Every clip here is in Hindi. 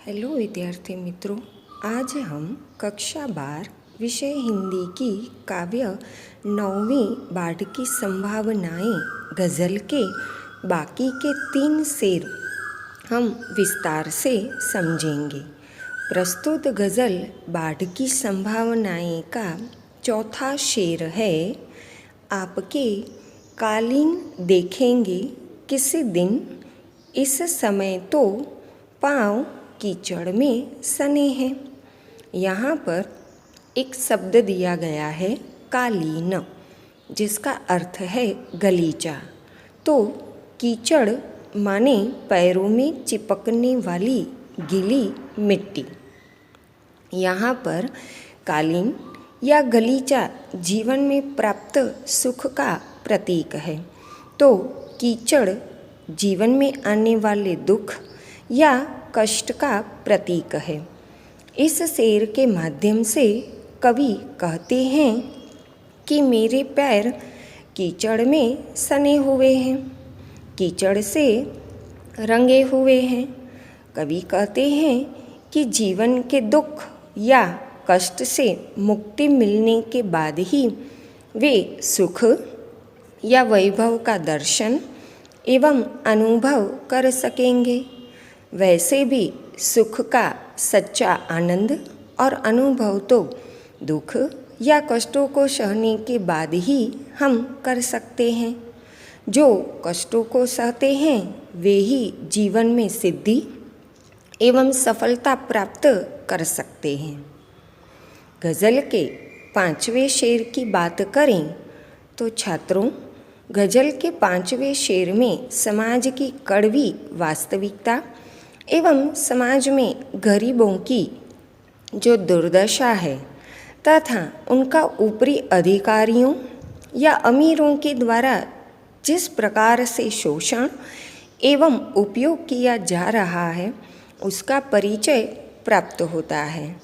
हेलो विद्यार्थी मित्रों, आज हम कक्षा 12 विषय हिंदी की काव्य 9वीं बाढ़ की संभावनाएं गज़ल के बाकी के 3 शेर हम विस्तार से समझेंगे। प्रस्तुत गज़ल बाढ़ की संभावनाएं का चौथा शेर है। आपके कालीन देखेंगे किसी दिन, इस समय तो पाँव कीचड़ में सने हैं। यहाँ पर एक शब्द दिया गया है कालीन, जिसका अर्थ है गलीचा। तो कीचड़ माने पैरों में चिपकने वाली गीली मिट्टी। यहाँ पर कालीन या गलीचा जीवन में प्राप्त सुख का प्रतीक है, तो कीचड़ जीवन में आने वाले दुख या कष्ट का प्रतीक है। इस शेर के माध्यम से कवि कहते हैं कि मेरे पैर कीचड़ में सने हुए हैं, कीचड़ से रंगे हुए हैं। कवि कहते हैं कि जीवन के दुख या कष्ट से मुक्ति मिलने के बाद ही वे सुख या वैभव का दर्शन एवं अनुभव कर सकेंगे। वैसे भी सुख का सच्चा आनंद और अनुभव तो दुख या कष्टों को सहने के बाद ही हम कर सकते हैं। जो कष्टों को सहते हैं वे ही जीवन में सिद्धि एवं सफलता प्राप्त कर सकते हैं। गज़ल के 5वें शेर की बात करें तो छात्रों, गज़ल के 5वें शेर में समाज की कड़वी वास्तविकता एवं समाज में गरीबों की जो दुर्दशा है तथा उनका ऊपरी अधिकारियों या अमीरों के द्वारा जिस प्रकार से शोषण एवं उपयोग किया जा रहा है उसका परिचय प्राप्त होता है।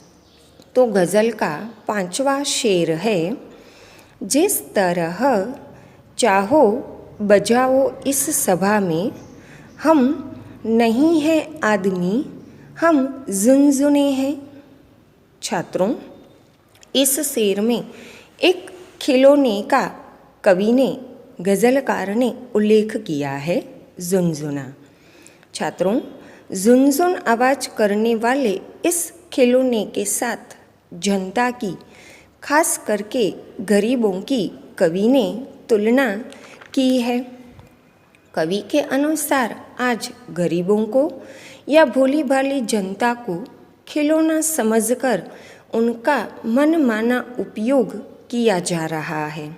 तो गज़ल का 5वां शेर है, जिस तरह चाहो बजाओ इस सभा में, हम नहीं है आदमी हम जुनजुने हैं। छात्रों, इस शेर में एक खिलौने का कवि ने गज़लकार ने उल्लेख किया है, जुनजुना। छात्रों, जुनजुन आवाज़ करने वाले इस खिलौने के साथ जनता की, खास करके गरीबों की कवि ने तुलना की है। कवि के अनुसार आज गरीबों को या भोली भाली जनता को खिलौना समझकर उनका मनमाना उपयोग किया जा रहा है।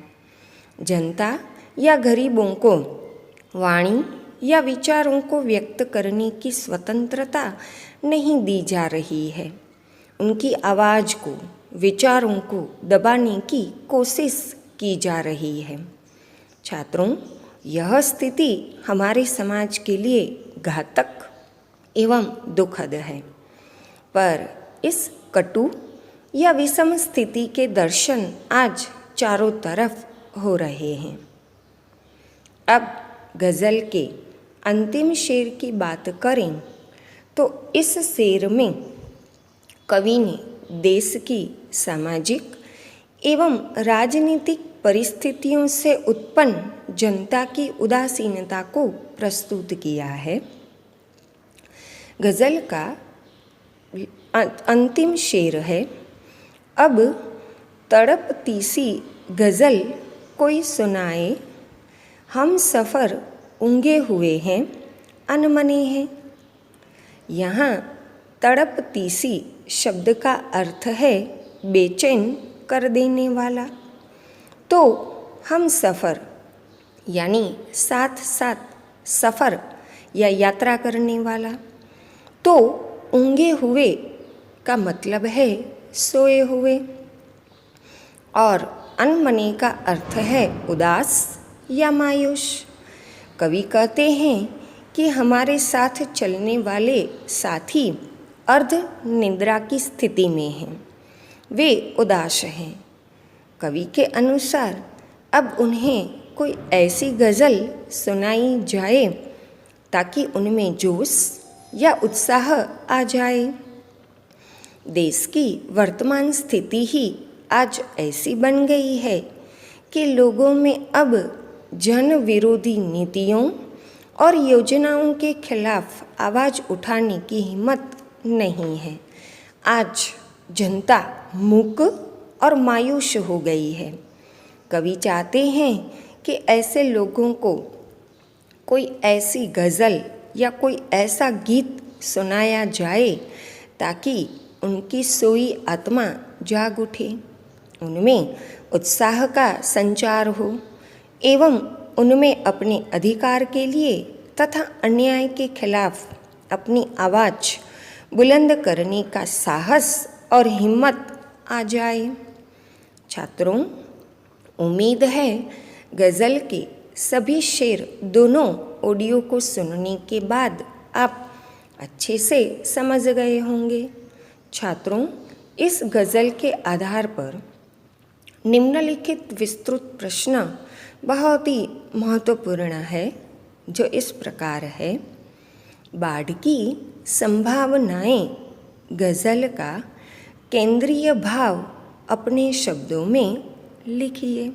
जनता या गरीबों को वाणी या विचारों को व्यक्त करने की स्वतंत्रता नहीं दी जा रही है। उनकी आवाज़ को, विचारों को दबाने की कोशिश की जा रही है। छात्रों, यह स्थिति हमारे समाज के लिए घातक एवं दुखद है, पर इस कटु या विषम स्थिति के दर्शन आज चारों तरफ हो रहे हैं। अब गज़ल के अंतिम शेर की बात करें तो इस शेर में कवि ने देश की सामाजिक एवं राजनीतिक परिस्थितियों से उत्पन्न जनता की उदासीनता को प्रस्तुत किया है। गज़ल का अंतिम शेर है, अब तड़पती सी गज़ल कोई सुनाए, हम सफ़र ऊँघे हुए हैं अनमने हैं। यहाँ तड़पती सी शब्द का अर्थ है बेचैन कर देने वाला। तो हम सफ़र यानी साथ साथ सफ़र या यात्रा करने वाला। तो ऊँघे हुए का मतलब है सोए हुए, और अनमने का अर्थ है उदास या मायूस। कवि कहते हैं कि हमारे साथ चलने वाले साथी अर्ध निद्रा की स्थिति में हैं, वे उदास हैं। कवि के अनुसार अब उन्हें कोई ऐसी गज़ल सुनाई जाए ताकि उनमें जोश या उत्साह आ जाए। देश की वर्तमान स्थिति ही आज ऐसी बन गई है कि लोगों में अब जन विरोधी नीतियों और योजनाओं के खिलाफ आवाज़ उठाने की हिम्मत नहीं है। आज जनता मूक और मायूस हो गई है। कवि चाहते हैं कि ऐसे लोगों को कोई ऐसी गज़ल या कोई ऐसा गीत सुनाया जाए ताकि उनकी सोई आत्मा जाग उठे, उनमें उत्साह का संचार हो एवं उनमें अपने अधिकार के लिए तथा अन्याय के खिलाफ अपनी आवाज़ बुलंद करने का साहस और हिम्मत आ जाए। छात्रों, उम्मीद है गज़ल के सभी शेर दोनों ऑडियो को सुनने के बाद आप अच्छे से समझ गए होंगे। छात्रों, इस गज़ल के आधार पर निम्नलिखित विस्तृत प्रश्न बहुत ही महत्वपूर्ण है, जो इस प्रकार है। बाढ़ की संभावनाएं गज़ल का केंद्रीय भाव अपने शब्दों में लिखिए।